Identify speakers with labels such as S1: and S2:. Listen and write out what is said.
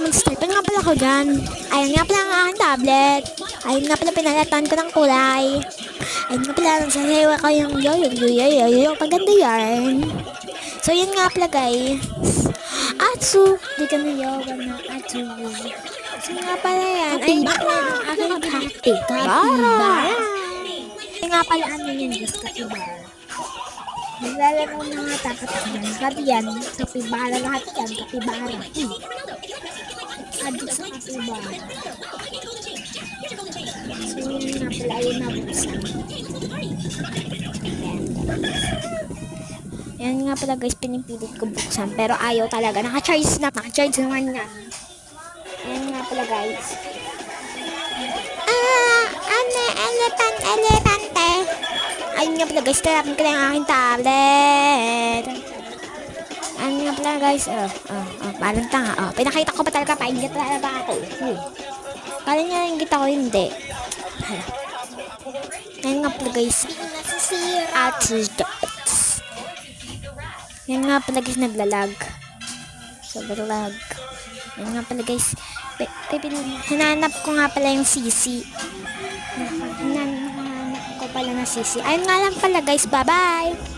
S1: mag-start. Ano nga pala ako dyan? Ayun nga pala ang aking tablet. Ayun nga pala pinalatan ko ng kulay. Ayun nga pala nagsasayaw ako yung yo. Paganda yan. So yun nga pala guys. Atsu. Di ka na yoga na atsu. So nga pala yan. Ayun nga pala ang aking kapibara. Ayun nga pala ano yun guys, kapibara. Naglalaro na nga dapat yan. Sabi yan, kapibara lahat yan, kapibara. Adik sa kapibara. So yun nga pala ayun nabuksan. Yan nga pala guys, pinipilit ko buksan. Pero ayaw talaga. Naka-charge naman yan. Yan nga pala guys. Elepante. Ayun nga pala guys, kalapin ko lang ang aking tablet. Ayun nga pala guys. Parang tanga. Pinakita ko pa talaga, paingit talaga ako. Kala niya ingit ako, hindi. Ayun nga pala guys. Yan nga pala guys, naglalag. Sobrang lag. Yan nga pala guys. Hinanap ko nga pala yung CC. Hinanap ko pala na CC. Ayun nga lang pala guys. Bye-bye!